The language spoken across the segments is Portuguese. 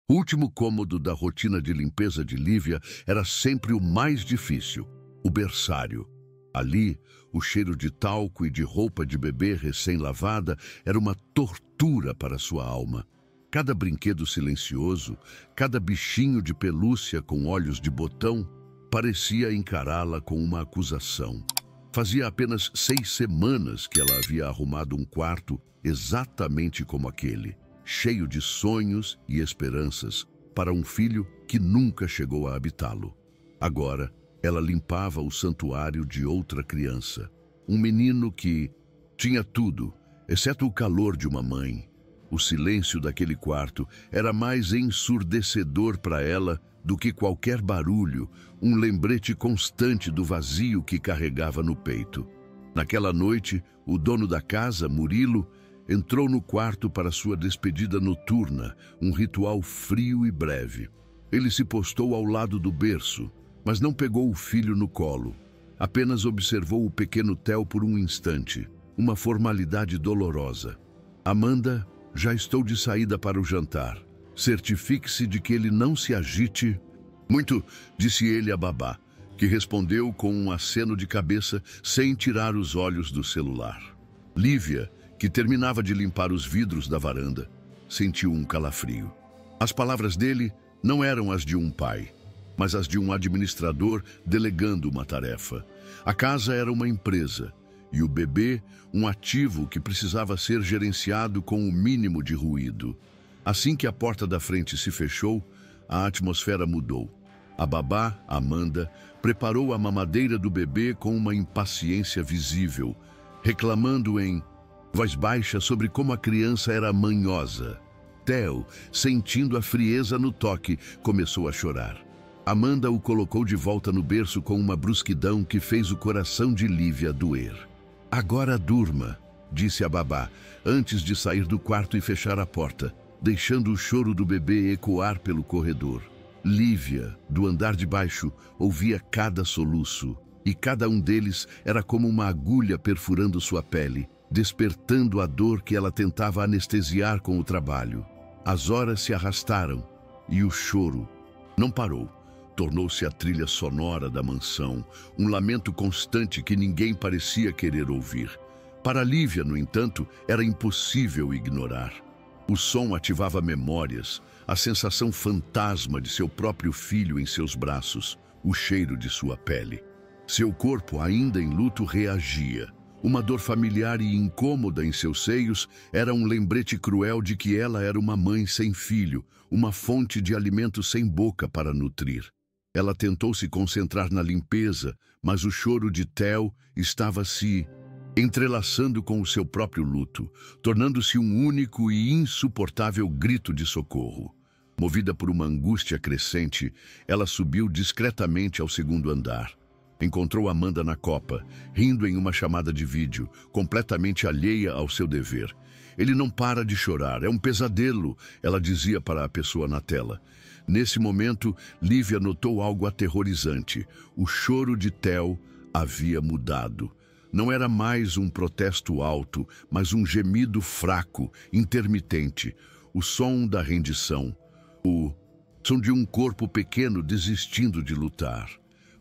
O último cômodo da rotina de limpeza de Lívia era sempre o mais difícil, o berçário. Ali, o cheiro de talco e de roupa de bebê recém-lavada era uma tortura para sua alma. Cada brinquedo silencioso, cada bichinho de pelúcia com olhos de botão, parecia encará-la com uma acusação. Fazia apenas 6 semanas que ela havia arrumado um quarto exatamente como aquele, cheio de sonhos e esperanças para um filho que nunca chegou a habitá-lo. Agora, ela limpava o santuário de outra criança, um menino que tinha tudo, exceto o calor de uma mãe. O silêncio daquele quarto era mais ensurdecedor para ela do que qualquer barulho, um lembrete constante do vazio que carregava no peito. Naquela noite, o dono da casa, Murilo, entrou no quarto para sua despedida noturna, um ritual frio e breve. Ele se postou ao lado do berço, mas não pegou o filho no colo. Apenas observou o pequeno Theo por um instante, uma formalidade dolorosa. Amanda, já estou de saída para o jantar. Certifique-se de que ele não se agite. Muito, disse ele a babá, que respondeu com um aceno de cabeça sem tirar os olhos do celular. Lívia, que terminava de limpar os vidros da varanda, sentiu um calafrio. As palavras dele não eram as de um pai, mas as de um administrador delegando uma tarefa. A casa era uma empresa e o bebê um ativo que precisava ser gerenciado com o mínimo de ruído. Assim que a porta da frente se fechou, a atmosfera mudou. A babá, Amanda, preparou a mamadeira do bebê com uma impaciência visível, reclamando em voz baixa sobre como a criança era manhosa. Theo, sentindo a frieza no toque, começou a chorar. Amanda o colocou de volta no berço com uma brusquidão que fez o coração de Lívia doer. Agora durma, disse a babá, antes de sair do quarto e fechar a porta, deixando o choro do bebê ecoar pelo corredor. Lívia, do andar de baixo, ouvia cada soluço, e cada um deles era como uma agulha perfurando sua pele, despertando a dor que ela tentava anestesiar com o trabalho. As horas se arrastaram, e o choro não parou. Tornou-se a trilha sonora da mansão, um lamento constante que ninguém parecia querer ouvir. Para Lívia, no entanto, era impossível ignorar. O som ativava memórias, a sensação fantasma de seu próprio filho em seus braços, o cheiro de sua pele. Seu corpo, ainda em luto, reagia. Uma dor familiar e incômoda em seus seios era um lembrete cruel de que ela era uma mãe sem filho, uma fonte de alimento sem boca para nutrir. Ela tentou se concentrar na limpeza, mas o choro de Theo estava se entrelaçando com o seu próprio luto, tornando-se um único e insuportável grito de socorro. Movida por uma angústia crescente, ela subiu discretamente ao 2º andar. Encontrou Amanda na copa, rindo em uma chamada de vídeo, completamente alheia ao seu dever. Ele não para de chorar, é um pesadelo, ela dizia para a pessoa na tela. Nesse momento, Lívia notou algo aterrorizante. O choro de Theo havia mudado. Não era mais um protesto alto, mas um gemido fraco, intermitente. O som da rendição. O som de um corpo pequeno desistindo de lutar.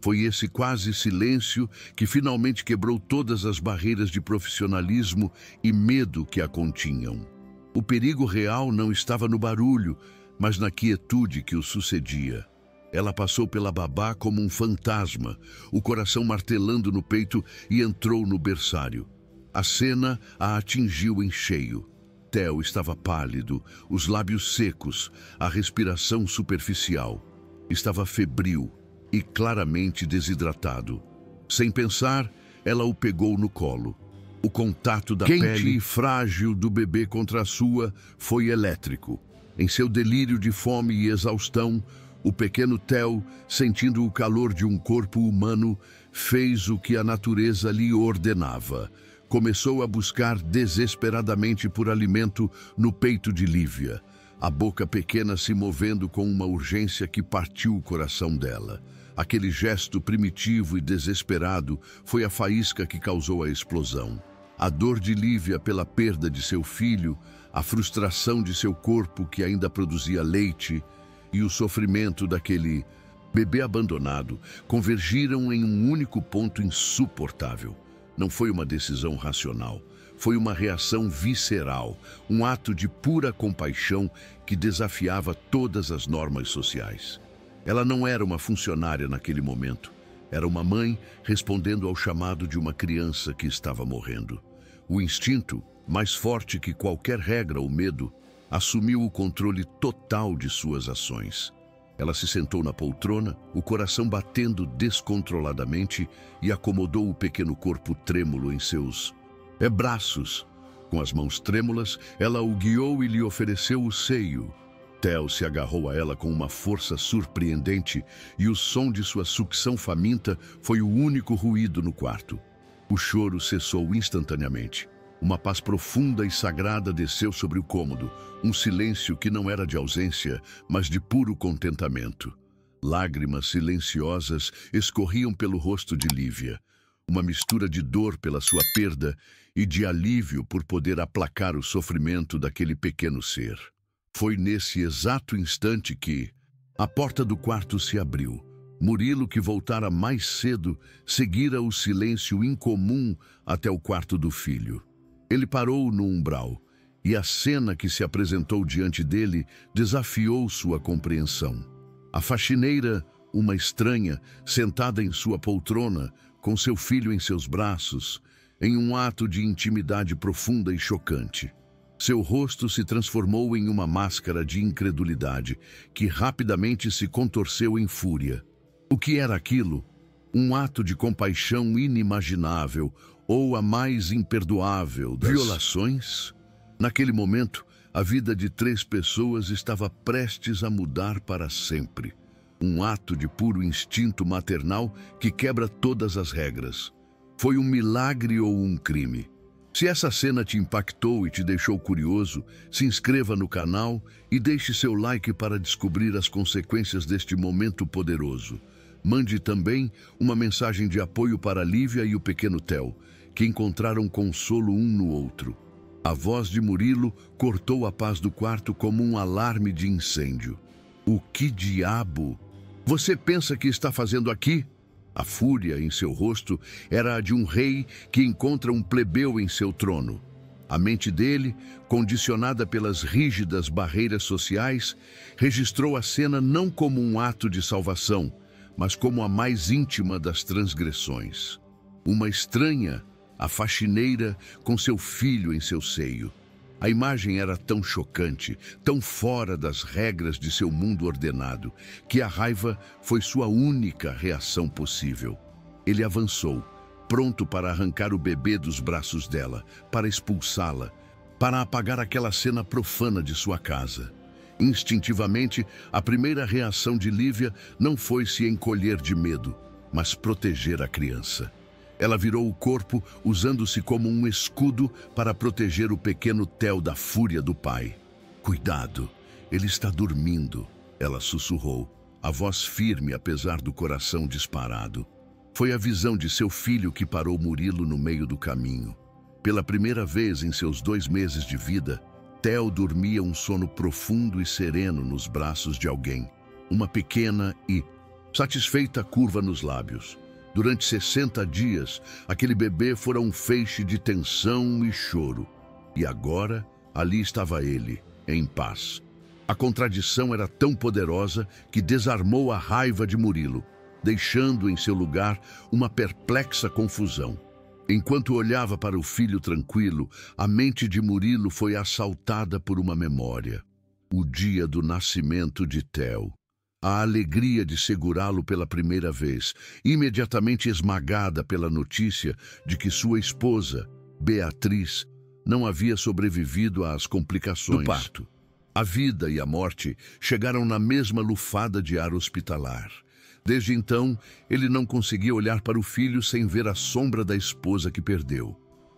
Foi esse quase silêncio que finalmente quebrou todas as barreiras de profissionalismo e medo que a continham. O perigo real não estava no barulho, mas na quietude que o sucedia. Ela passou pela babá como um fantasma, o coração martelando no peito, e entrou no berçário. A cena a atingiu em cheio. Theo estava pálido, os lábios secos, a respiração superficial. Estava febril e claramente desidratado. Sem pensar, ela o pegou no colo. O contato da pele frágil do bebê contra a sua foi elétrico. Em seu delírio de fome e exaustão, o pequeno Theo, sentindo o calor de um corpo humano, fez o que a natureza lhe ordenava. Começou a buscar desesperadamente por alimento no peito de Lívia, a boca pequena se movendo com uma urgência que partiu o coração dela. Aquele gesto primitivo e desesperado foi a faísca que causou a explosão. A dor de Lívia pela perda de seu filho a frustração de seu corpo que ainda produzia leite e o sofrimento daquele bebê abandonado convergiram em um único ponto insuportável. Não foi uma decisão racional, foi uma reação visceral, um ato de pura compaixão que desafiava todas as normas sociais. Ela não era uma funcionária naquele momento, era uma mãe respondendo ao chamado de uma criança que estava morrendo. O instinto, mais forte que qualquer regra ou medo, assumiu o controle total de suas ações. Ela se sentou na poltrona, o coração batendo descontroladamente, e acomodou o pequeno corpo trêmulo em seus braços. Com as mãos trêmulas, ela o guiou e lhe ofereceu o seio. Theo se agarrou a ela com uma força surpreendente e o som de sua sucção faminta foi o único ruído no quarto. O choro cessou instantaneamente. Uma paz profunda e sagrada desceu sobre o cômodo, um silêncio que não era de ausência, mas de puro contentamento. Lágrimas silenciosas escorriam pelo rosto de Lívia, uma mistura de dor pela sua perda e de alívio por poder aplacar o sofrimento daquele pequeno ser. Foi nesse exato instante que a porta do quarto se abriu. Murilo, que voltara mais cedo, seguira o silêncio incomum até o quarto do filho. Ele parou no umbral, e a cena que se apresentou diante dele desafiou sua compreensão. A faxineira, uma estranha, sentada em sua poltrona, com seu filho em seus braços, em um ato de intimidade profunda e chocante. Seu rosto se transformou em uma máscara de incredulidade, que rapidamente se contorceu em fúria. O que era aquilo? Um ato de compaixão inimaginável, ou a mais imperdoável das violações? Naquele momento, a vida de 3 pessoas estava prestes a mudar para sempre. Um ato de puro instinto maternal que quebra todas as regras. Foi um milagre ou um crime? Se essa cena te impactou e te deixou curioso, se inscreva no canal e deixe seu like para descobrir as consequências deste momento poderoso. Mande também uma mensagem de apoio para Lívia e o pequeno Theo, que encontraram consolo um no outro. A voz de Murilo cortou a paz do quarto como um alarme de incêndio. O que diabo você pensa que está fazendo aqui? A fúria em seu rosto era a de um rei que encontra um plebeu em seu trono. A mente dele, condicionada pelas rígidas barreiras sociais, registrou a cena não como um ato de salvação, mas como a mais íntima das transgressões. Uma estranha, a faxineira, com seu filho em seu seio. A imagem era tão chocante, tão fora das regras de seu mundo ordenado, que a raiva foi sua única reação possível. Ele avançou, pronto para arrancar o bebê dos braços dela, para expulsá-la, para apagar aquela cena profana de sua casa. Instintivamente, a primeira reação de Lívia não foi se encolher de medo, mas proteger a criança. Ela virou o corpo, usando-se como um escudo para proteger o pequeno Theo da fúria do pai. "Cuidado, ele está dormindo", ela sussurrou, a voz firme apesar do coração disparado. Foi a visão de seu filho que parou Murilo no meio do caminho. Pela primeira vez em seus 2 meses de vida, Theo dormia um sono profundo e sereno nos braços de alguém. Uma pequena e satisfeita curva nos lábios. Durante 60 dias, aquele bebê fora um feixe de tensão e choro. E agora, ali estava ele, em paz. A contradição era tão poderosa que desarmou a raiva de Murilo, deixando em seu lugar uma perplexa confusão. Enquanto olhava para o filho tranquilo, a mente de Murilo foi assaltada por uma memória. O dia do nascimento de Theo. A alegria de segurá-lo pela primeira vez, imediatamente esmagada pela notícia de que sua esposa, Beatriz, não havia sobrevivido às complicações do parto. A vida e a morte chegaram na mesma lufada de ar hospitalar. Desde então, ele não conseguia olhar para o filho sem ver a sombra da esposa que perdeu.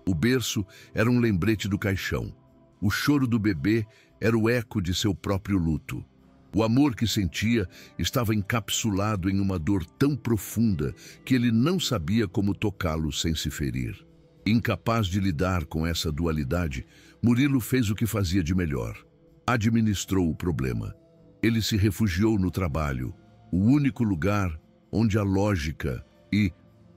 O berço era um lembrete do caixão. O choro do bebê era o eco de seu próprio luto. O amor que sentia estava encapsulado em uma dor tão profunda que ele não sabia como tocá-lo sem se ferir. Incapaz de lidar com essa dualidade, Murilo fez o que fazia de melhor. Administrou o problema. Ele se refugiou no trabalho, o único lugar onde a lógica e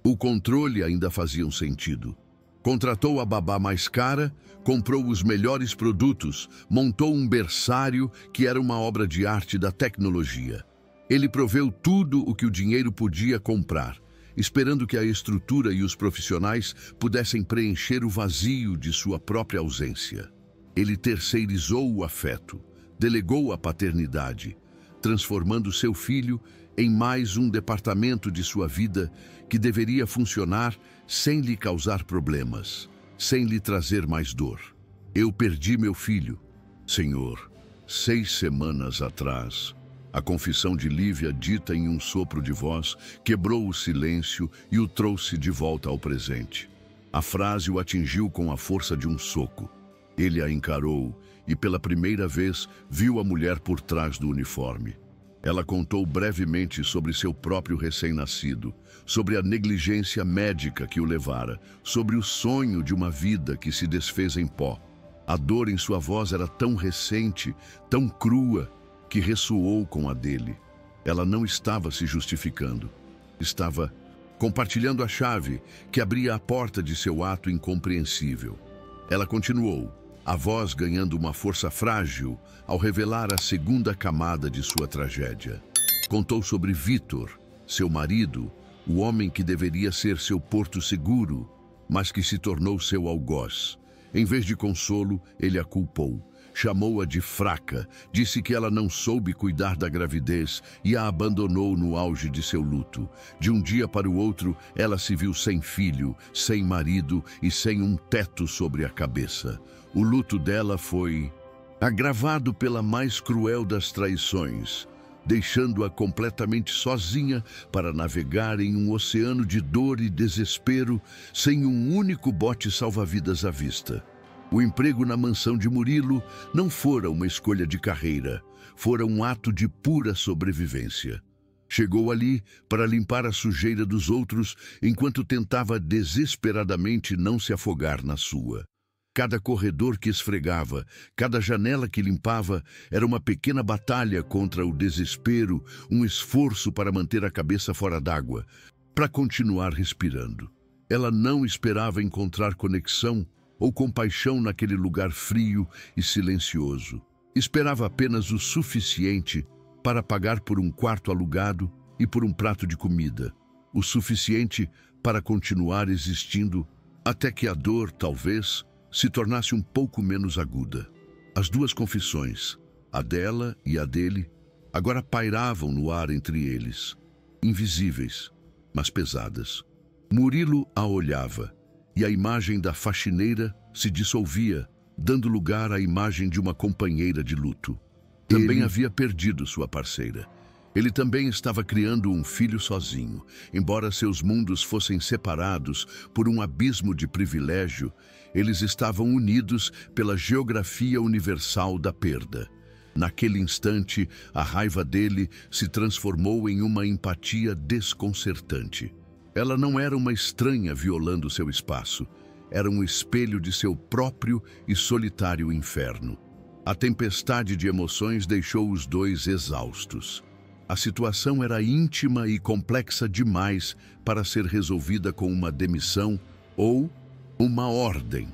o controle ainda faziam sentido. Contratou a babá mais cara, comprou os melhores produtos, montou um berçário que era uma obra de arte da tecnologia. Ele proveu tudo o que o dinheiro podia comprar, esperando que a estrutura e os profissionais pudessem preencher o vazio de sua própria ausência. Ele terceirizou o afeto, delegou a paternidade, transformando seu filho em mais um departamento de sua vida que deveria funcionar sem lhe causar problemas, sem lhe trazer mais dor. Eu perdi meu filho, Senhor, 6 semanas atrás. A confissão de Lívia, dita em um sopro de voz, quebrou o silêncio e o trouxe de volta ao presente. A frase o atingiu com a força de um soco. Ele a encarou e, pela primeira vez, viu a mulher por trás do uniforme. Ela contou brevemente sobre seu próprio recém-nascido, sobre a negligência médica que o levara, sobre o sonho de uma vida que se desfez em pó. A dor em sua voz era tão recente, tão crua, que ressoou com a dele. Ela não estava se justificando. Estava compartilhando a chave que abria a porta de seu ato incompreensível. Ela continuou, a voz ganhando uma força frágil ao revelar a segunda camada de sua tragédia. Contou sobre Vítor, seu marido, o homem que deveria ser seu porto seguro, mas que se tornou seu algoz. Em vez de consolo, ele a culpou. Chamou-a de fraca, disse que ela não soube cuidar da gravidez e a abandonou no auge de seu luto. De um dia para o outro, ela se viu sem filho, sem marido e sem um teto sobre a cabeça. O luto dela foi agravado pela mais cruel das traições, deixando-a completamente sozinha para navegar em um oceano de dor e desespero, sem um único bote salva-vidas à vista. O emprego na mansão de Murilo não fora uma escolha de carreira, fora um ato de pura sobrevivência. Chegou ali para limpar a sujeira dos outros, enquanto tentava desesperadamente não se afogar na sua. Cada corredor que esfregava, cada janela que limpava, era uma pequena batalha contra o desespero, um esforço para manter a cabeça fora d'água, para continuar respirando. Ela não esperava encontrar conexão ou compaixão naquele lugar frio e silencioso. Esperava apenas o suficiente para pagar por um quarto alugado e por um prato de comida. O suficiente para continuar existindo até que a dor, talvez, se tornasse um pouco menos aguda. As duas confissões, a dela e a dele, agora pairavam no ar entre eles, invisíveis, mas pesadas. Murilo a olhava, e a imagem da faxineira se dissolvia, dando lugar à imagem de uma companheira de luto. Também havia perdido sua parceira. Ele também estava criando um filho sozinho. Embora seus mundos fossem separados por um abismo de privilégio, eles estavam unidos pela geografia universal da perda. Naquele instante, a raiva dele se transformou em uma empatia desconcertante. Ela não era uma estranha violando seu espaço. Era um espelho de seu próprio e solitário inferno. A tempestade de emoções deixou os dois exaustos. A situação era íntima e complexa demais para ser resolvida com uma demissão ou uma ordem.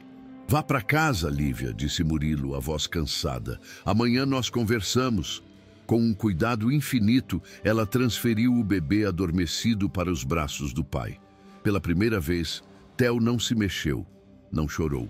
Vá para casa, Lívia, disse Murilo, a voz cansada. Amanhã nós conversamos. Com um cuidado infinito, ela transferiu o bebê adormecido para os braços do pai. Pela primeira vez, Theo não se mexeu, não chorou.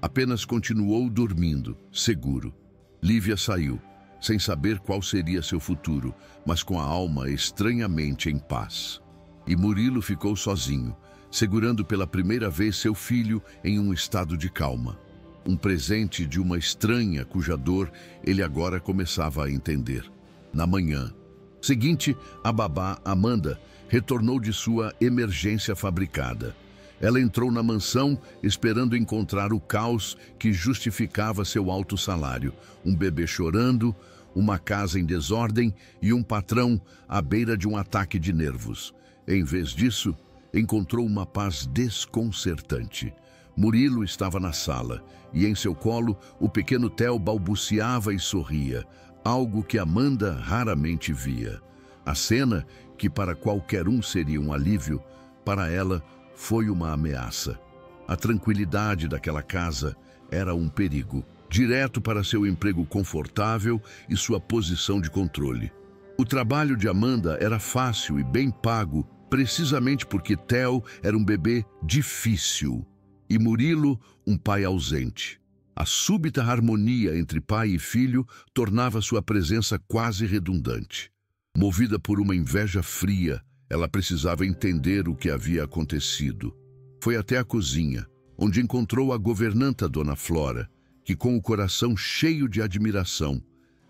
Apenas continuou dormindo, seguro. Lívia saiu, sem saber qual seria seu futuro, mas com a alma estranhamente em paz. E Murilo ficou sozinho, segurando pela primeira vez seu filho em um estado de calma. Um presente de uma estranha cuja dor ele agora começava a entender. Na manhã seguinte, a babá, Amanda, retornou de sua emergência fabricada. Ela entrou na mansão esperando encontrar o caos que justificava seu alto salário. Um bebê chorando, uma casa em desordem e um patrão à beira de um ataque de nervos. Em vez disso, encontrou uma paz desconcertante. Murilo estava na sala, e em seu colo o pequeno Theo balbuciava e sorria, algo que Amanda raramente via. A cena, que para qualquer um seria um alívio, para ela foi uma ameaça. A tranquilidade daquela casa era um perigo, direto para seu emprego confortável e sua posição de controle. O trabalho de Amanda era fácil e bem pago, precisamente porque Theo era um bebê difícil e Murilo um pai ausente. A súbita harmonia entre pai e filho tornava sua presença quase redundante. Movida por uma inveja fria, ela precisava entender o que havia acontecido. Foi até a cozinha, onde encontrou a governanta Dona Flora, que com o coração cheio de admiração,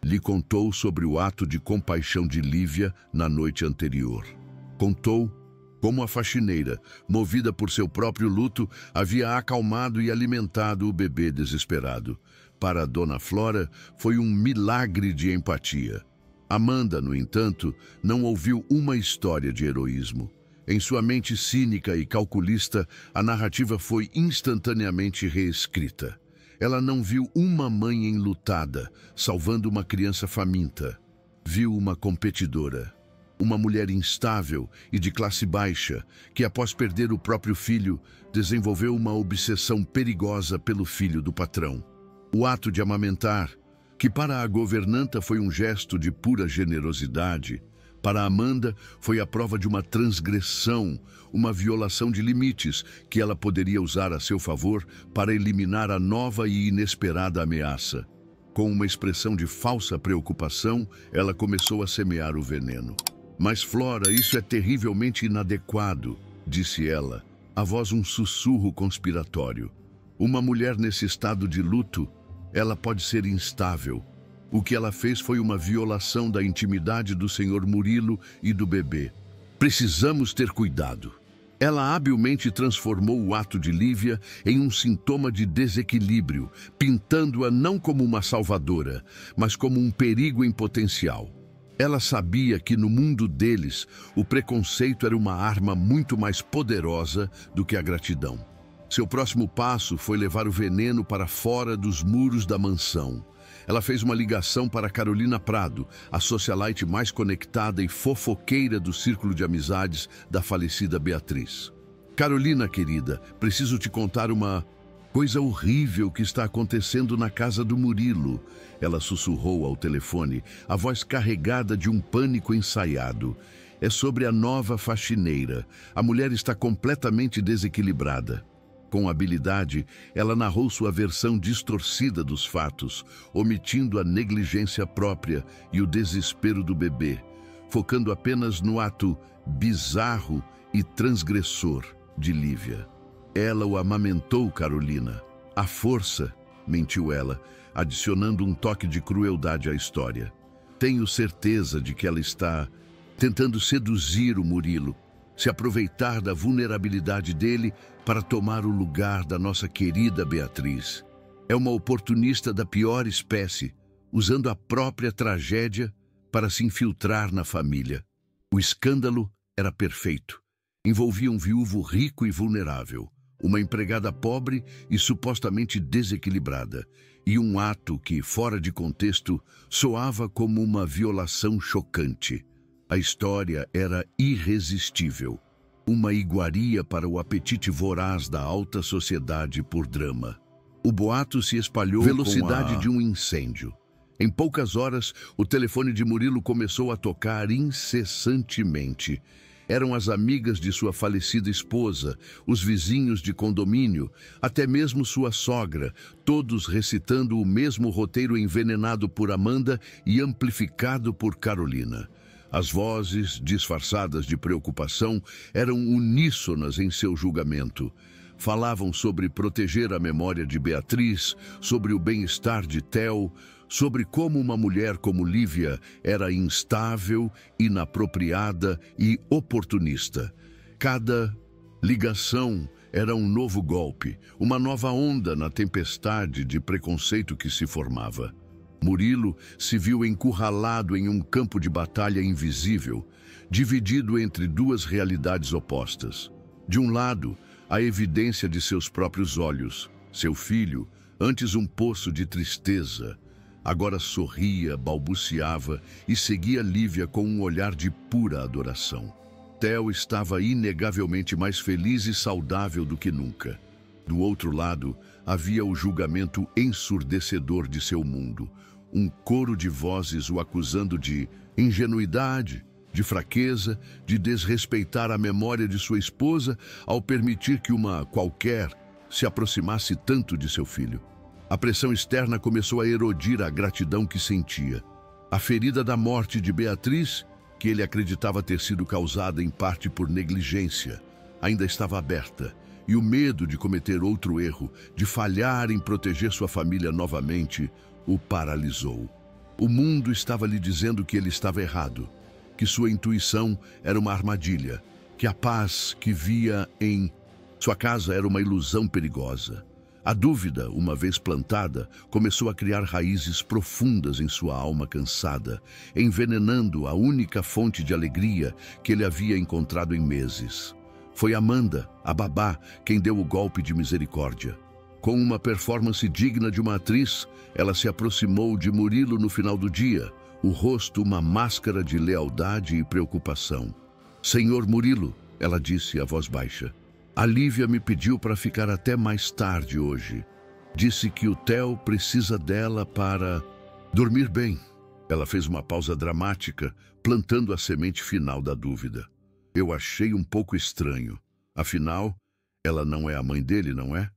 lhe contou sobre o ato de compaixão de Lívia na noite anterior. Contou como a faxineira, movida por seu próprio luto, havia acalmado e alimentado o bebê desesperado. Para a Dona Flora, foi um milagre de empatia. Amanda, no entanto, não ouviu uma história de heroísmo. Em sua mente cínica e calculista, a narrativa foi instantaneamente reescrita. Ela não viu uma mãe enlutada, salvando uma criança faminta. Viu uma competidora, uma mulher instável e de classe baixa, que após perder o próprio filho, desenvolveu uma obsessão perigosa pelo filho do patrão. O ato de amamentar, que para a governanta foi um gesto de pura generosidade, para Amanda foi a prova de uma transgressão, uma violação de limites que ela poderia usar a seu favor para eliminar a nova e inesperada ameaça. Com uma expressão de falsa preocupação, ela começou a semear o veneno. Mas Flora, isso é terrivelmente inadequado, disse ela, a voz um sussurro conspiratório. Uma mulher nesse estado de luto, ela pode ser instável. O que ela fez foi uma violação da intimidade do Sr. Murilo e do bebê. Precisamos ter cuidado. Ela habilmente transformou o ato de Lívia em um sintoma de desequilíbrio, pintando-a não como uma salvadora, mas como um perigo em potencial. Ela sabia que no mundo deles, o preconceito era uma arma muito mais poderosa do que a gratidão. Seu próximo passo foi levar o veneno para fora dos muros da mansão. Ela fez uma ligação para Carolina Prado, a socialite mais conectada e fofoqueira do círculo de amizades da falecida Beatriz. Carolina, querida, preciso te contar uma coisa horrível que está acontecendo na casa do Murilo. Ela sussurrou ao telefone, a voz carregada de um pânico ensaiado. É sobre a nova faxineira. A mulher está completamente desequilibrada. Com habilidade, ela narrou sua versão distorcida dos fatos, omitindo a negligência própria e o desespero do bebê, focando apenas no ato bizarro e transgressor de Lívia. Ela o amamentou, Carolina. À força, mentiu ela, adicionando um toque de crueldade à história. Tenho certeza de que ela está tentando seduzir o Murilo, se aproveitar da vulnerabilidade dele para tomar o lugar da nossa querida Beatriz. É uma oportunista da pior espécie, usando a própria tragédia para se infiltrar na família. O escândalo era perfeito. Envolvia um viúvo rico e vulnerável, uma empregada pobre e supostamente desequilibrada, e um ato que, fora de contexto, soava como uma violação chocante. A história era irresistível, uma iguaria para o apetite voraz da alta sociedade por drama. O boato se espalhou velocidade de um incêndio. Em poucas horas, o telefone de Murilo começou a tocar incessantemente. Eram as amigas de sua falecida esposa, os vizinhos de condomínio, até mesmo sua sogra, todos recitando o mesmo roteiro envenenado por Amanda e amplificado por Carolina. As vozes, disfarçadas de preocupação, eram uníssonas em seu julgamento. Falavam sobre proteger a memória de Beatriz, sobre o bem-estar de Theo, sobre como uma mulher como Lívia era instável, inapropriada e oportunista. Cada ligação era um novo golpe, uma nova onda na tempestade de preconceito que se formava. Murilo se viu encurralado em um campo de batalha invisível, dividido entre duas realidades opostas. De um lado, a evidência de seus próprios olhos. Seu filho, antes um poço de tristeza, agora sorria, balbuciava e seguia Lívia com um olhar de pura adoração. Theo estava inegavelmente mais feliz e saudável do que nunca. Do outro lado, havia o julgamento ensurdecedor de seu mundo. Um coro de vozes o acusando de ingenuidade, de fraqueza, de desrespeitar a memória de sua esposa ao permitir que uma qualquer se aproximasse tanto de seu filho. A pressão externa começou a erodir a gratidão que sentia. A ferida da morte de Beatriz, que ele acreditava ter sido causada em parte por negligência, ainda estava aberta, e o medo de cometer outro erro, de falhar em proteger sua família novamente, o paralisou. O mundo estava lhe dizendo que ele estava errado, que sua intuição era uma armadilha, que a paz que via em sua casa era uma ilusão perigosa. A dúvida, uma vez plantada, começou a criar raízes profundas em sua alma cansada, envenenando a única fonte de alegria que ele havia encontrado em meses. Foi Amanda, a babá, quem deu o golpe de misericórdia. Com uma performance digna de uma atriz, ela se aproximou de Murilo no final do dia, o rosto uma máscara de lealdade e preocupação. "Senhor Murilo", ela disse a voz baixa, "a Lívia me pediu para ficar até mais tarde hoje. Disse que o Theo precisa dela para dormir bem." Ela fez uma pausa dramática, plantando a semente final da dúvida. Eu achei um pouco estranho. Afinal, ela não é a mãe dele, não é?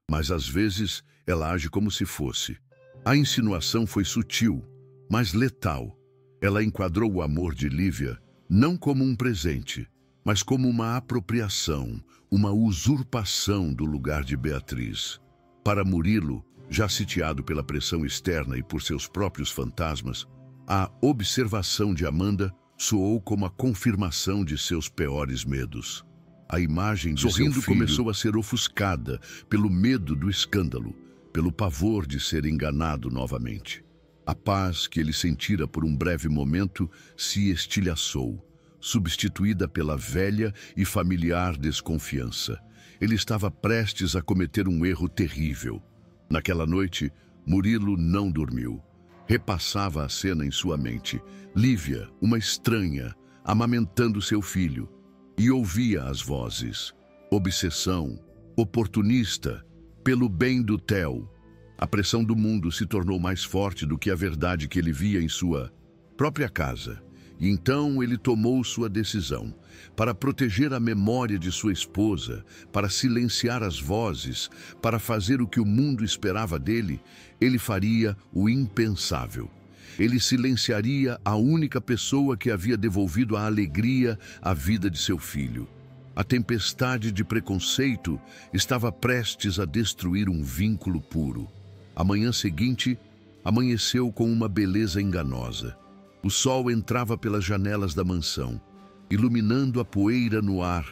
Mas às vezes ela age como se fosse. A insinuação foi sutil, mas letal. Ela enquadrou o amor de Lívia não como um presente, mas como uma apropriação, uma usurpação do lugar de Beatriz. Para Murilo, já sitiado pela pressão externa e por seus próprios fantasmas, a observação de Amanda soou como a confirmação de seus piores medos. A imagem de seu filho começou a ser ofuscada pelo medo do escândalo, pelo pavor de ser enganado novamente. A paz que ele sentira por um breve momento se estilhaçou, substituída pela velha e familiar desconfiança. Ele estava prestes a cometer um erro terrível. Naquela noite, Murilo não dormiu. Repassava a cena em sua mente. Lívia, uma estranha, amamentando seu filho, e ouvia as vozes. Obsessão, oportunista, pelo bem do Theo. A pressão do mundo se tornou mais forte do que a verdade que ele via em sua própria casa. E então ele tomou sua decisão. Para proteger a memória de sua esposa, para silenciar as vozes, para fazer o que o mundo esperava dele, ele faria o impensável. Ele silenciaria a única pessoa que havia devolvido a alegria à vida de seu filho. A tempestade de preconceito estava prestes a destruir um vínculo puro. A manhã seguinte, amanheceu com uma beleza enganosa. O sol entrava pelas janelas da mansão, iluminando a poeira no ar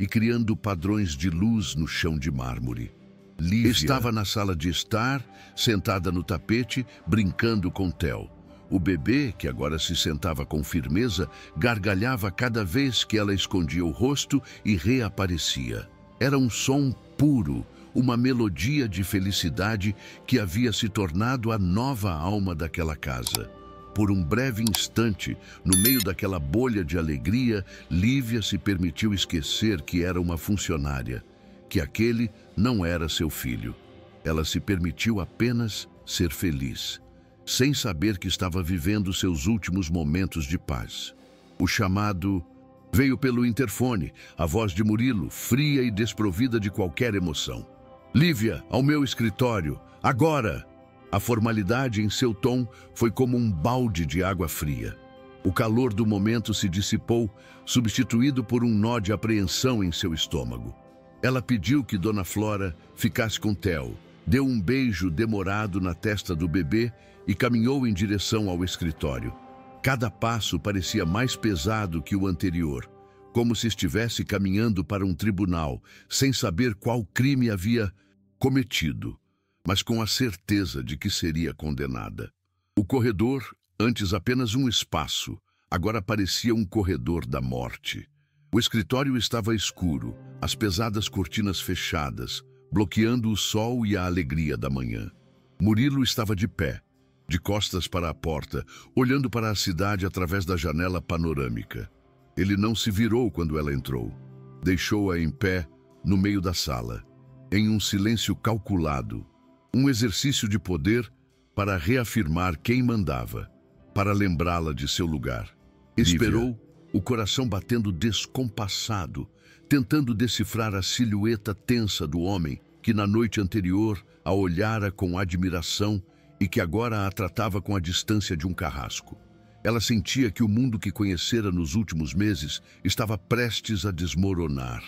e criando padrões de luz no chão de mármore. Lívia estava na sala de estar, sentada no tapete, brincando com Theo. O bebê, que agora se sentava com firmeza, gargalhava cada vez que ela escondia o rosto e reaparecia. Era um som puro, uma melodia de felicidade que havia se tornado a nova alma daquela casa. Por um breve instante, no meio daquela bolha de alegria, Lívia se permitiu esquecer que era uma funcionária, que aquele não era seu filho. Ela se permitiu apenas ser feliz, sem saber que estava vivendo seus últimos momentos de paz. O chamado veio pelo interfone, a voz de Murilo, fria e desprovida de qualquer emoção. "Lívia, ao meu escritório, agora!" A formalidade em seu tom foi como um balde de água fria. O calor do momento se dissipou, substituído por um nó de apreensão em seu estômago. Ela pediu que Dona Flora ficasse com Theo, deu um beijo demorado na testa do bebê e caminhou em direção ao escritório. Cada passo parecia mais pesado que o anterior, como se estivesse caminhando para um tribunal, sem saber qual crime havia cometido, mas com a certeza de que seria condenada. O corredor, antes apenas um espaço, agora parecia um corredor da morte. O escritório estava escuro, as pesadas cortinas fechadas, bloqueando o sol e a alegria da manhã. Murilo estava de pé, de costas para a porta, olhando para a cidade através da janela panorâmica. Ele não se virou quando ela entrou. Deixou-a em pé, no meio da sala, em um silêncio calculado, um exercício de poder para reafirmar quem mandava, para lembrá-la de seu lugar. Esperou, o coração batendo descompassado, tentando decifrar a silhueta tensa do homem que na noite anterior a olhara com admiração e que agora a tratava com a distância de um carrasco. Ela sentia que o mundo que conhecera nos últimos meses estava prestes a desmoronar.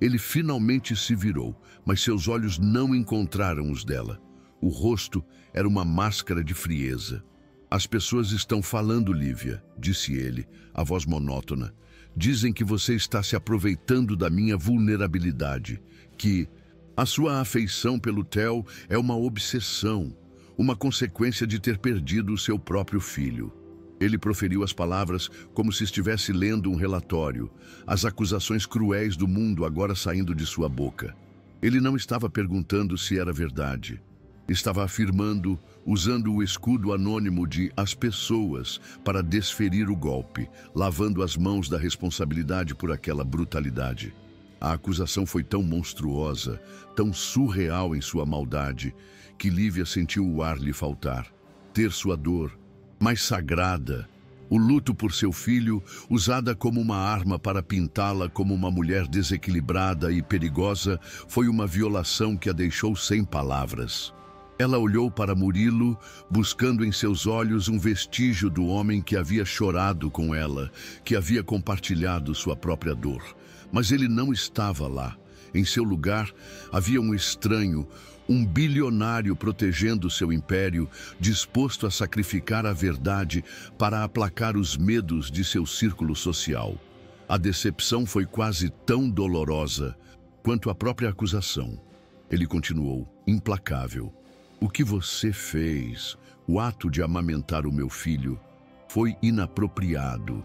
Ele finalmente se virou, mas seus olhos não encontraram os dela. O rosto era uma máscara de frieza. As pessoas estão falando, Lívia, disse ele, a voz monótona. Dizem que você está se aproveitando da minha vulnerabilidade, que a sua afeição pelo Theo é uma obsessão, uma consequência de ter perdido o seu próprio filho. Ele proferiu as palavras como se estivesse lendo um relatório, as acusações cruéis do mundo agora saindo de sua boca. Ele não estava perguntando se era verdade. Estava afirmando, usando o escudo anônimo de as pessoas para desferir o golpe, lavando as mãos da responsabilidade por aquela brutalidade. A acusação foi tão monstruosa, tão surreal em sua maldade, que Lívia sentiu o ar lhe faltar. Ter sua dor, mais sagrada, o luto por seu filho, usada como uma arma para pintá-la como uma mulher desequilibrada e perigosa, foi uma violação que a deixou sem palavras. Ela olhou para Murilo, buscando em seus olhos um vestígio do homem que havia chorado com ela, que havia compartilhado sua própria dor. Mas ele não estava lá. Em seu lugar, havia um estranho, um bilionário protegendo seu império, disposto a sacrificar a verdade para aplacar os medos de seu círculo social. A decepção foi quase tão dolorosa quanto a própria acusação. Ele continuou, implacável. O que você fez, o ato de amamentar o meu filho, foi inapropriado.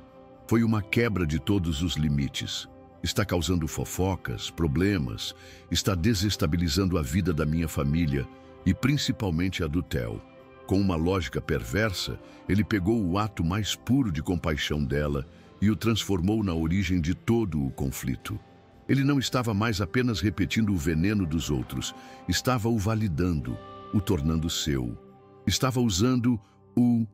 Foi uma quebra de todos os limites. Está causando fofocas, problemas, está desestabilizando a vida da minha família e principalmente a do Theo. Com uma lógica perversa, ele pegou o ato mais puro de compaixão dela e o transformou na origem de todo o conflito. Ele não estava mais apenas repetindo o veneno dos outros, estava o validando, o tornando seu. Estava usando o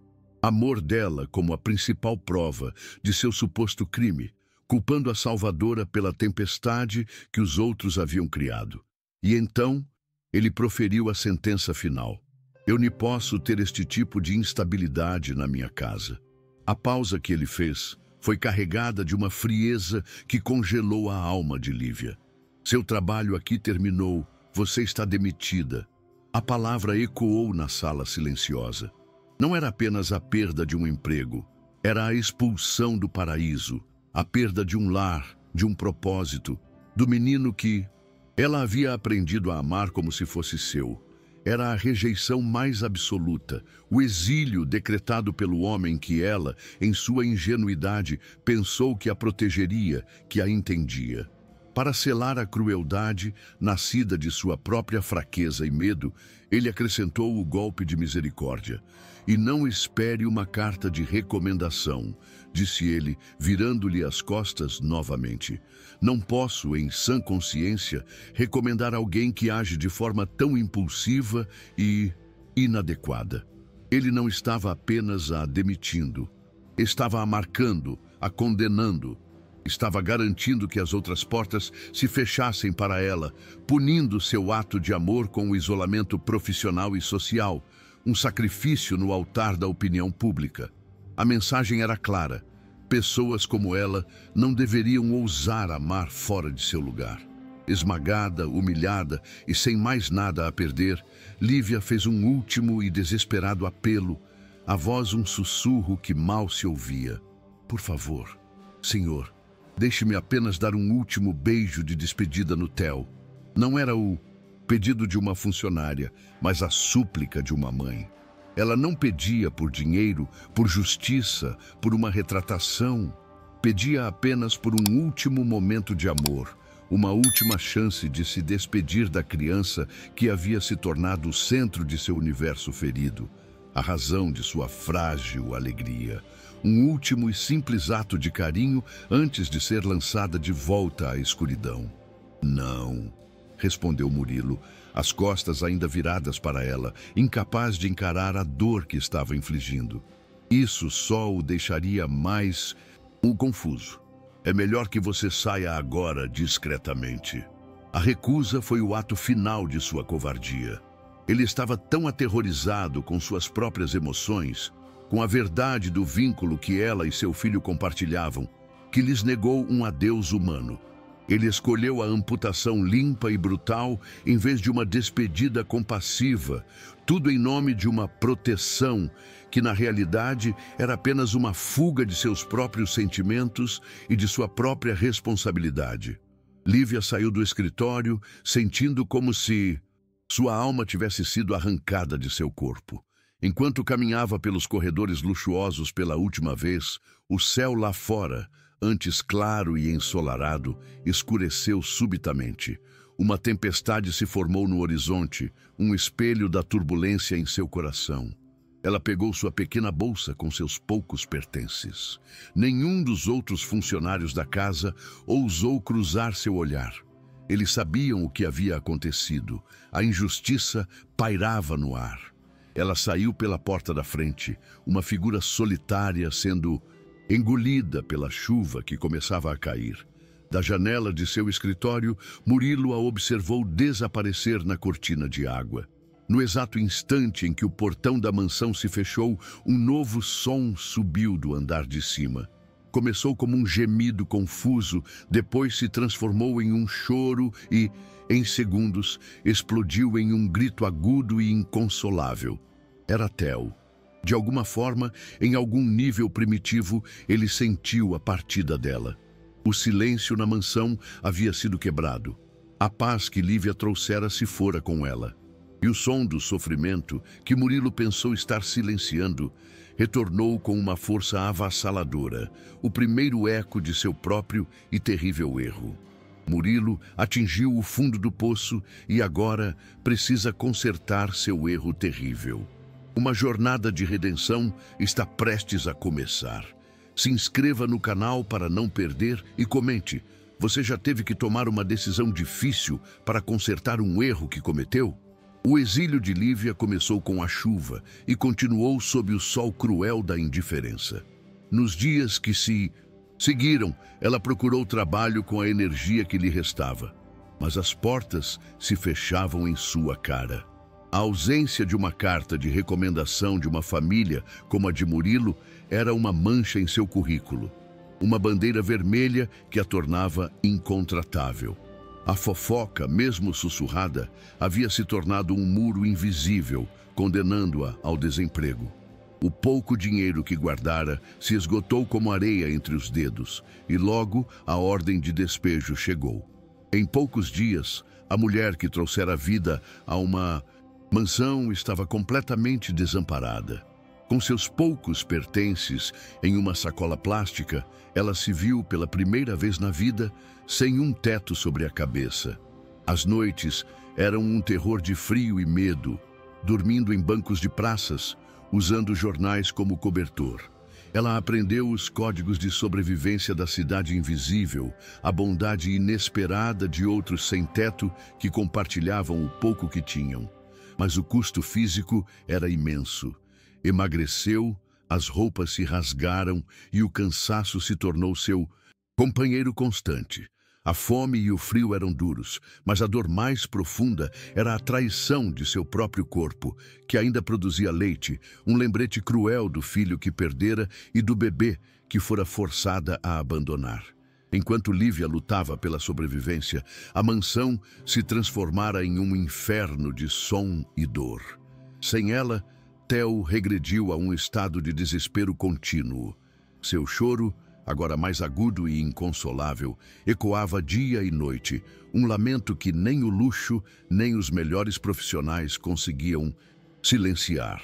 amor dela como a principal prova de seu suposto crime, culpando a salvadora pela tempestade que os outros haviam criado. E então, ele proferiu a sentença final. Eu nem posso ter este tipo de instabilidade na minha casa. A pausa que ele fez foi carregada de uma frieza que congelou a alma de Lívia. Seu trabalho aqui terminou, você está demitida. A palavra ecoou na sala silenciosa. Não era apenas a perda de um emprego, era a expulsão do paraíso, a perda de um lar, de um propósito, do menino que ela havia aprendido a amar como se fosse seu. Era a rejeição mais absoluta, o exílio decretado pelo homem que ela, em sua ingenuidade, pensou que a protegeria, que a entendia. Para selar a crueldade, nascida de sua própria fraqueza e medo, ele acrescentou o golpe de misericórdia. E não espere uma carta de recomendação, disse ele, virando-lhe as costas novamente. Não posso, em sã consciência, recomendar alguém que age de forma tão impulsiva e inadequada. Ele não estava apenas a demitindo, estava a marcando, a condenando. Estava garantindo que as outras portas se fechassem para ela, punindo seu ato de amor com o isolamento profissional e social, um sacrifício no altar da opinião pública. A mensagem era clara. Pessoas como ela não deveriam ousar amar fora de seu lugar. Esmagada, humilhada e sem mais nada a perder, Lívia fez um último e desesperado apelo, a voz um sussurro que mal se ouvia. Por favor, Senhor, deixe-me apenas dar um último beijo de despedida no Theo. Não era o pedido de uma funcionária, mas a súplica de uma mãe. Ela não pedia por dinheiro, por justiça, por uma retratação. Pedia apenas por um último momento de amor, uma última chance de se despedir da criança que havia se tornado o centro de seu universo ferido, a razão de sua frágil alegria. Um último e simples ato de carinho antes de ser lançada de volta à escuridão. Não, respondeu Murilo, as costas ainda viradas para ela, incapaz de encarar a dor que estava infligindo. Isso só o deixaria mais confuso. É melhor que você saia agora discretamente. A recusa foi o ato final de sua covardia. Ele estava tão aterrorizado com suas próprias emoções, com a verdade do vínculo que ela e seu filho compartilhavam, que lhes negou um adeus humano. Ele escolheu a amputação limpa e brutal em vez de uma despedida compassiva, tudo em nome de uma proteção que, na realidade, era apenas uma fuga de seus próprios sentimentos e de sua própria responsabilidade. Lívia saiu do escritório, sentindo como se sua alma tivesse sido arrancada de seu corpo. Enquanto caminhava pelos corredores luxuosos pela última vez, o céu lá fora, antes claro e ensolarado, escureceu subitamente. Uma tempestade se formou no horizonte, um espelho da turbulência em seu coração. Ela pegou sua pequena bolsa com seus poucos pertences. Nenhum dos outros funcionários da casa ousou cruzar seu olhar. Eles sabiam o que havia acontecido. A injustiça pairava no ar. Ela saiu pela porta da frente, uma figura solitária sendo engolida pela chuva que começava a cair. Da janela de seu escritório, Murilo a observou desaparecer na cortina de água. No exato instante em que o portão da mansão se fechou, um novo som subiu do andar de cima. Começou como um gemido confuso, depois se transformou em um choro e, em segundos, explodiu em um grito agudo e inconsolável. Era Theo. De alguma forma, em algum nível primitivo, ele sentiu a partida dela. O silêncio na mansão havia sido quebrado. A paz que Lívia trouxera se fora com ela. E o som do sofrimento, que Murilo pensou estar silenciando, retornou com uma força avassaladora, o primeiro eco de seu próprio e terrível erro. Murilo atingiu o fundo do poço e agora precisa consertar seu erro terrível. Uma jornada de redenção está prestes a começar. Se inscreva no canal para não perder e comente. Você já teve que tomar uma decisão difícil para consertar um erro que cometeu? O exílio de Lívia começou com a chuva e continuou sob o sol cruel da indiferença. Nos dias que se seguiram, ela procurou trabalho com a energia que lhe restava, mas as portas se fechavam em sua cara. A ausência de uma carta de recomendação de uma família como a de Murilo era uma mancha em seu currículo, uma bandeira vermelha que a tornava incontratável. A fofoca, mesmo sussurrada, havia se tornado um muro invisível, condenando-a ao desemprego. O pouco dinheiro que guardara se esgotou como areia entre os dedos, e logo a ordem de despejo chegou. Em poucos dias, a mulher que trouxera vida a uma mansão estava completamente desamparada. Com seus poucos pertences em uma sacola plástica, ela se viu pela primeira vez na vida sem um teto sobre a cabeça. As noites eram um terror de frio e medo, dormindo em bancos de praças, usando jornais como cobertor. Ela aprendeu os códigos de sobrevivência da cidade invisível, a bondade inesperada de outros sem teto que compartilhavam o pouco que tinham. Mas o custo físico era imenso. Emagreceu, as roupas se rasgaram e o cansaço se tornou seu companheiro constante. A fome e o frio eram duros, mas a dor mais profunda era a traição de seu próprio corpo, que ainda produzia leite, um lembrete cruel do filho que perdera e do bebê que fora forçada a abandonar. Enquanto Lívia lutava pela sobrevivência, a mansão se transformara em um inferno de som e dor. Sem ela, Theo regrediu a um estado de desespero contínuo. Seu choro, agora mais agudo e inconsolável, ecoava dia e noite, um lamento que nem o luxo, nem os melhores profissionais conseguiam silenciar.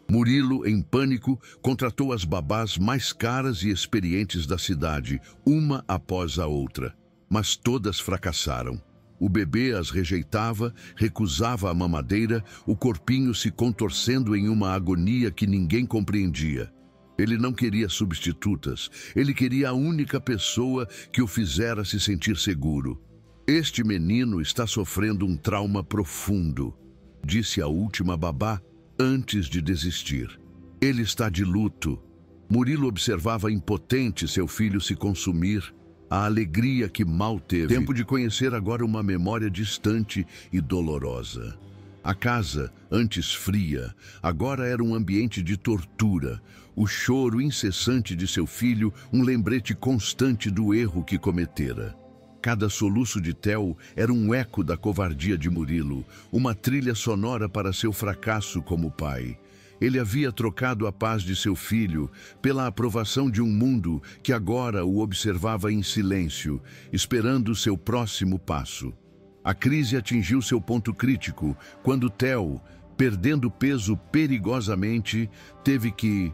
Murilo, em pânico, contratou as babás mais caras e experientes da cidade, uma após a outra. Mas todas fracassaram. O bebê as rejeitava, recusava a mamadeira, o corpinho se contorcendo em uma agonia que ninguém compreendia. Ele não queria substitutas, ele queria a única pessoa que o fizera se sentir seguro. Este menino está sofrendo um trauma profundo, disse a última babá antes de desistir. Ele está de luto. Murilo observava impotente seu filho se consumir, a alegria que mal teve. Tempo de conhecer agora uma memória distante e dolorosa. A casa, antes fria, agora era um ambiente de tortura. O choro incessante de seu filho, um lembrete constante do erro que cometera. Cada soluço de Theo era um eco da covardia de Murilo, uma trilha sonora para seu fracasso como pai. Ele havia trocado a paz de seu filho pela aprovação de um mundo que agora o observava em silêncio, esperando seu próximo passo. A crise atingiu seu ponto crítico quando Theo, perdendo peso perigosamente, teve que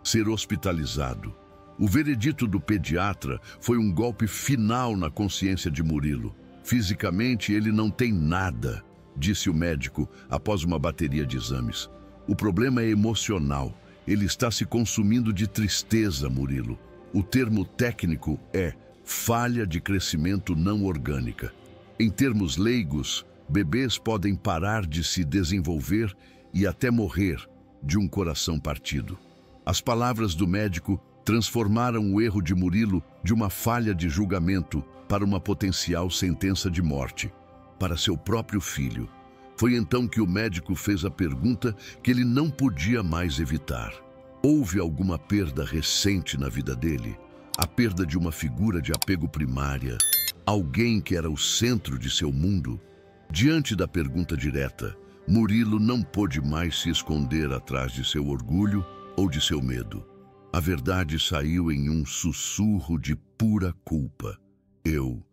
ser hospitalizado. O veredito do pediatra foi um golpe final na consciência de Murilo. Fisicamente, ele não tem nada, disse o médico após uma bateria de exames. O problema é emocional. Ele está se consumindo de tristeza, Murilo. O termo técnico é falha de crescimento não orgânica. Em termos leigos, bebês podem parar de se desenvolver e até morrer de um coração partido. As palavras do médico transformaram o erro de Murilo de uma falha de julgamento para uma potencial sentença de morte, para seu próprio filho. Foi então que o médico fez a pergunta que ele não podia mais evitar. Houve alguma perda recente na vida dele? A perda de uma figura de apego primária? Alguém que era o centro de seu mundo? Diante da pergunta direta, Murilo não pôde mais se esconder atrás de seu orgulho ou de seu medo. A verdade saiu em um sussurro de pura culpa. Eu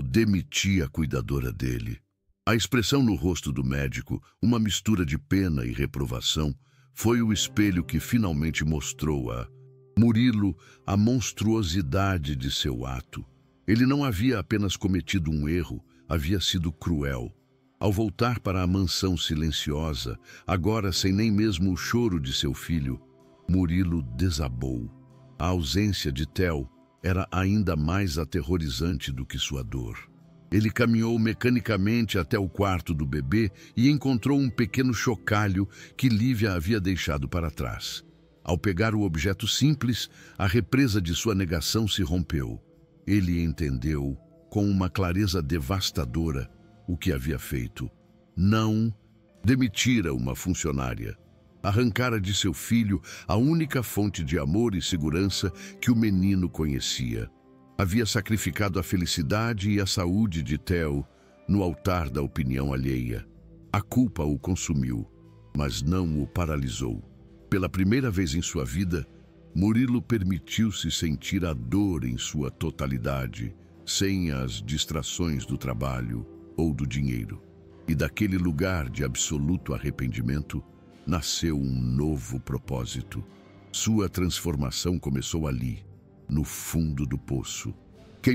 demiti a cuidadora dele. A expressão no rosto do médico, uma mistura de pena e reprovação, foi o espelho que finalmente mostrou a Murilo a monstruosidade de seu ato. Ele não havia apenas cometido um erro, havia sido cruel. Ao voltar para a mansão silenciosa, agora sem nem mesmo o choro de seu filho, Murilo desabou. A ausência de Theo era ainda mais aterrorizante do que sua dor. Ele caminhou mecanicamente até o quarto do bebê e encontrou um pequeno chocalho que Lívia havia deixado para trás. Ao pegar o objeto simples, a represa de sua negação se rompeu. Ele entendeu, com uma clareza devastadora, o que havia feito. Não demitira uma funcionária. Arrancara de seu filho a única fonte de amor e segurança que o menino conhecia. Havia sacrificado a felicidade e a saúde de Theo no altar da opinião alheia. A culpa o consumiu, mas não o paralisou. Pela primeira vez em sua vida, Murilo permitiu-se sentir a dor em sua totalidade, sem as distrações do trabalho ou do dinheiro. E daquele lugar de absoluto arrependimento, nasceu um novo propósito. Sua transformação começou ali, no fundo do poço.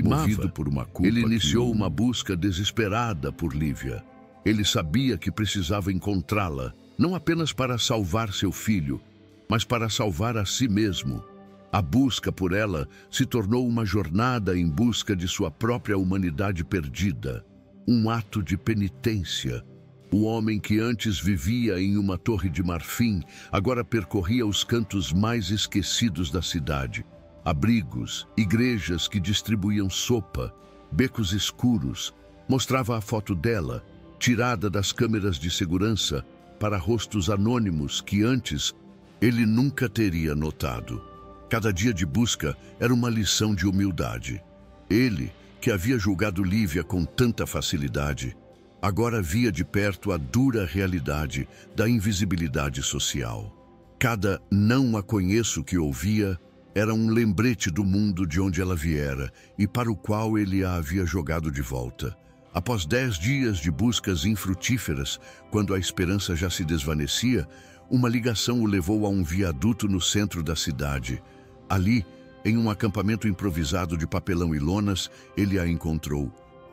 Movido por uma culpa, ele iniciou uma busca desesperada por Lívia. Ele sabia que precisava encontrá-la, não apenas para salvar seu filho, mas para salvar a si mesmo. A busca por ela se tornou uma jornada em busca de sua própria humanidade perdida, um ato de penitência. O homem que antes vivia em uma torre de marfim, agora percorria os cantos mais esquecidos da cidade. Abrigos, igrejas que distribuíam sopa, becos escuros. Mostrava a foto dela, tirada das câmeras de segurança, para rostos anônimos que antes ele nunca teria notado. Cada dia de busca era uma lição de humildade. Ele, que havia julgado Lívia com tanta facilidade, agora via de perto a dura realidade da invisibilidade social. Cada "não a conheço" que ouvia era um lembrete do mundo de onde ela viera e para o qual ele a havia jogado de volta. Após 10 dias de buscas infrutíferas, quando a esperança já se desvanecia, Uma ligação o levou a um viaduto no centro da cidade. Ali, em um acampamento improvisado de papelão e lonas, ele a encontrou.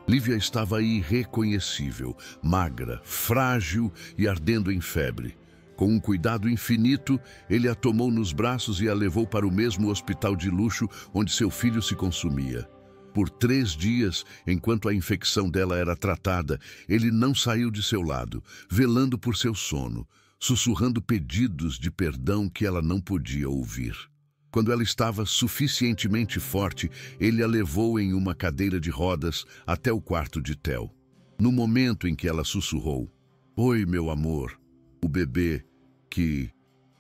Lívia estava irreconhecível, magra, frágil e ardendo em febre. Com um cuidado infinito, ele a tomou nos braços e a levou para o mesmo hospital de luxo onde seu filho se consumia. Por 3 dias, enquanto a infecção dela era tratada, ele não saiu de seu lado, velando por seu sono, sussurrando pedidos de perdão que ela não podia ouvir. Quando ela estava suficientemente forte, ele a levou em uma cadeira de rodas até o quarto de Theo. No momento em que ela sussurrou, "Oi, meu amor", o bebê, que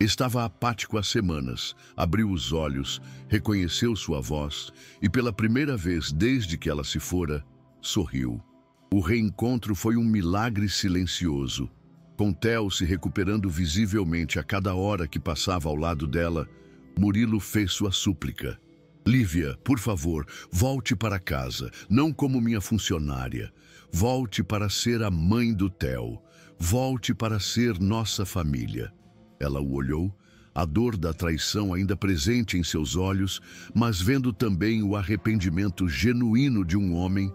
estava apático há semanas, abriu os olhos, reconheceu sua voz e, pela primeira vez desde que ela se fora, sorriu. O reencontro foi um milagre silencioso. Com Theo se recuperando visivelmente a cada hora que passava ao lado dela, Murilo fez sua súplica. "Lívia, por favor, volte para casa, não como minha funcionária. Volte para ser a mãe do Theo. Volte para ser nossa família." Ela o olhou, a dor da traição ainda presente em seus olhos, mas vendo também o arrependimento genuíno de um homem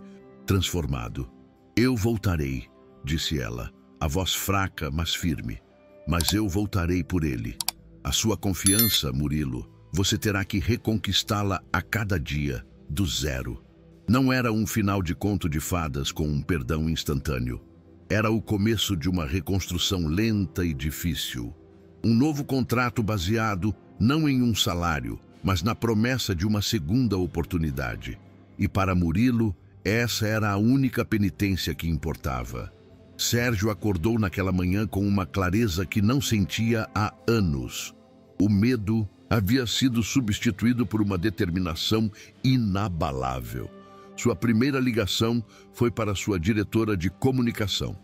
transformado. "Eu voltarei", disse ela, a voz fraca, mas firme. "Mas eu voltarei por ele. A sua confiança, Murilo, você terá que reconquistá-la a cada dia, do zero." Não era um final de conto de fadas com um perdão instantâneo. Era o começo de uma reconstrução lenta e difícil. Um novo contrato baseado não em um salário, mas na promessa de uma segunda oportunidade. E para Murilo, essa era a única penitência que importava. Sérgio acordou naquela manhã com uma clareza que não sentia há anos. O medo havia sido substituído por uma determinação inabalável. Sua primeira ligação foi para sua diretora de comunicação.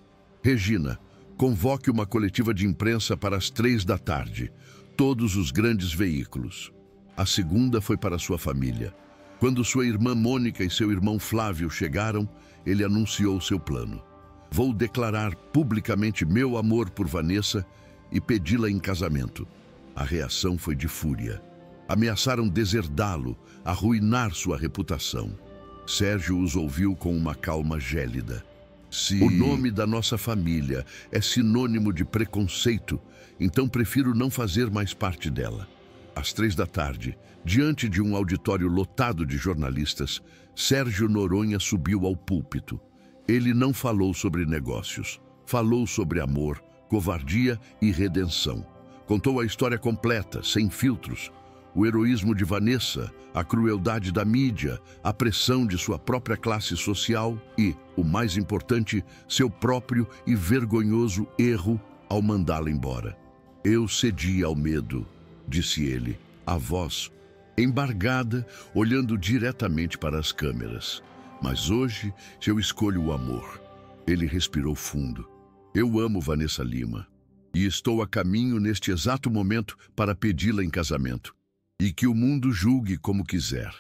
"Regina, convoque uma coletiva de imprensa para as 3 da tarde. Todos os grandes veículos." A segunda foi para sua família. Quando sua irmã Mônica e seu irmão Flávio chegaram, ele anunciou seu plano. "Vou declarar publicamente meu amor por Vanessa e pedi-la em casamento." A reação foi de fúria. Ameaçaram deserdá-lo, arruinar sua reputação. Sérgio os ouviu com uma calma gélida. "Se o nome da nossa família é sinônimo de preconceito, então prefiro não fazer mais parte dela." Às 3 da tarde, diante de um auditório lotado de jornalistas, Sérgio Noronha subiu ao púlpito. Ele não falou sobre negócios, falou sobre amor, covardia e redenção. Contou a história completa, sem filtros. O heroísmo de Vanessa, a crueldade da mídia, a pressão de sua própria classe social e, o mais importante, seu próprio e vergonhoso erro ao mandá-la embora. "Eu cedi ao medo", disse ele, a voz embargada, olhando diretamente para as câmeras. "Mas hoje eu escolho o amor." Ele respirou fundo. "Eu amo Vanessa Lima e estou a caminho neste exato momento para pedi-la em casamento. E que o mundo julgue como quiser."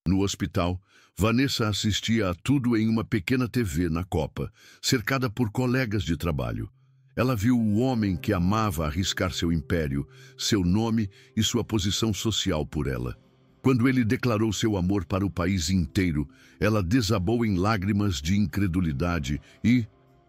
No hospital, Vanessa assistia a tudo em uma pequena TV na copa, cercada por colegas de trabalho. Ela viu o homem que amava arriscar seu império, seu nome e sua posição social por ela. Quando ele declarou seu amor para o país inteiro, ela desabou em lágrimas de incredulidade e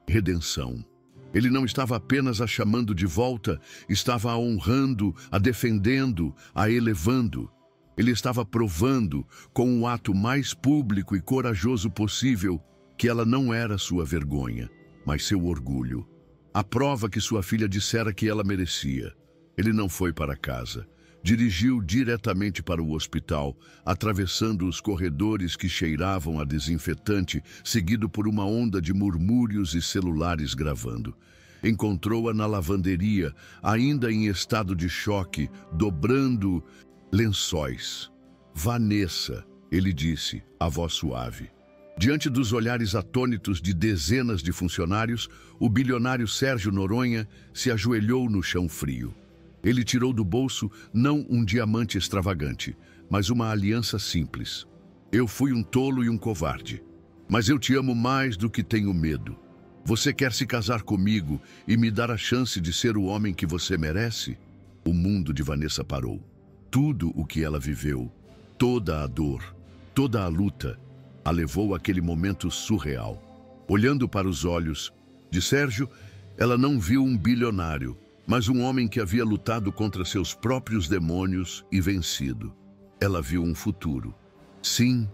redenção. Ele não estava apenas a chamando de volta, estava a honrando, a defendendo, a elevando. Ele estava provando, com o ato mais público e corajoso possível, que ela não era sua vergonha, mas seu orgulho. A prova que sua filha dissera que ela merecia. Ele não foi para casa. Dirigiu diretamente para o hospital, atravessando os corredores que cheiravam a desinfetante, seguido por uma onda de murmúrios e celulares gravando. Encontrou-a na lavanderia, ainda em estado de choque, dobrando lençóis. "Vanessa", ele disse, a voz suave. Diante dos olhares atônitos de dezenas de funcionários, o bilionário Sérgio Noronha se ajoelhou no chão frio. Ele tirou do bolso não um diamante extravagante, mas uma aliança simples. "Eu fui um tolo e um covarde, mas eu te amo mais do que tenho medo." Você quer se casar comigo e me dar a chance de ser o homem que você merece? O mundo de Vanessa parou. Tudo o que ela viveu, toda a dor, toda a luta, a levou àquele momento surreal. Olhando para os olhos de Sérgio, ela não viu um bilionário, mas um homem que havia lutado contra seus próprios demônios e vencido. Ela viu um futuro. Sim,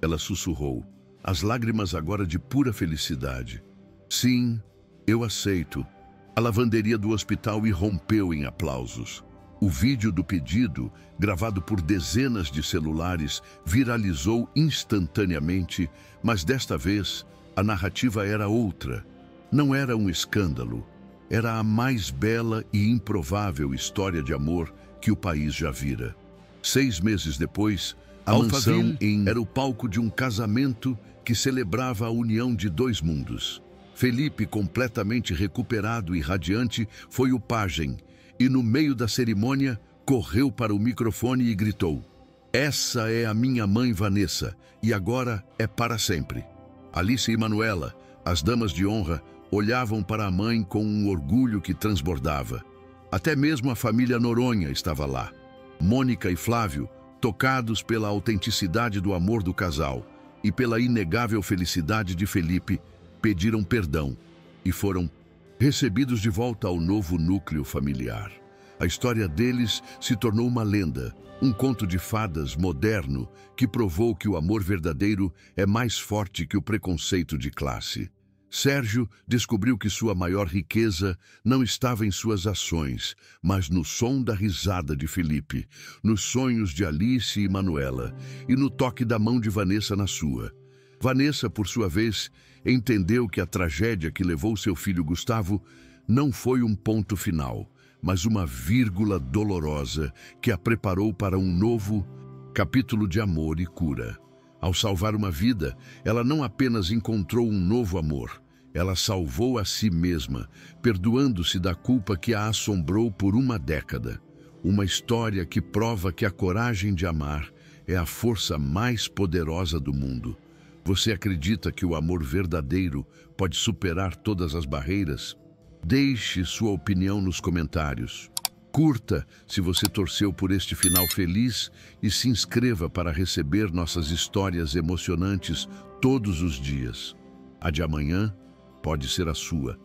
ela sussurrou, as lágrimas agora de pura felicidade. Sim, eu aceito. A lavanderia do hospital irrompeu em aplausos. O vídeo do pedido, gravado por dezenas de celulares, viralizou instantaneamente, mas desta vez a narrativa era outra. Não era um escândalo, era a mais bela e improvável história de amor que o país já vira. 6 meses depois, a mansão era o palco de um casamento que celebrava a união de 2 mundos. Felipe, completamente recuperado e radiante, foi o pajem e, no meio da cerimônia, correu para o microfone e gritou: "Essa é a minha mãe Vanessa, e agora é para sempre." Alice e Manuela, as damas de honra, olhavam para a mãe com um orgulho que transbordava. Até mesmo a família Noronha estava lá. Mônica e Flávio, tocados pela autenticidade do amor do casal e pela inegável felicidade de Felipe, pediram perdão e foram recebidos de volta ao novo núcleo familiar. A história deles se tornou uma lenda, um conto de fadas moderno que provou que o amor verdadeiro é mais forte que o preconceito de classe. Sérgio descobriu que sua maior riqueza não estava em suas ações, mas no som da risada de Felipe, nos sonhos de Alice e Manuela e no toque da mão de Vanessa na sua. Vanessa, por sua vez, entendeu que a tragédia que levou seu filho Gustavo não foi um ponto final, mas uma vírgula dolorosa que a preparou para um novo capítulo de amor e cura. Ao salvar uma vida, ela não apenas encontrou um novo amor, ela salvou a si mesma, perdoando-se da culpa que a assombrou por uma década. Uma história que prova que a coragem de amar é a força mais poderosa do mundo. Você acredita que o amor verdadeiro pode superar todas as barreiras? Deixe sua opinião nos comentários. Curta se você torceu por este final feliz e se inscreva para receber nossas histórias emocionantes todos os dias. A de amanhã pode ser a sua.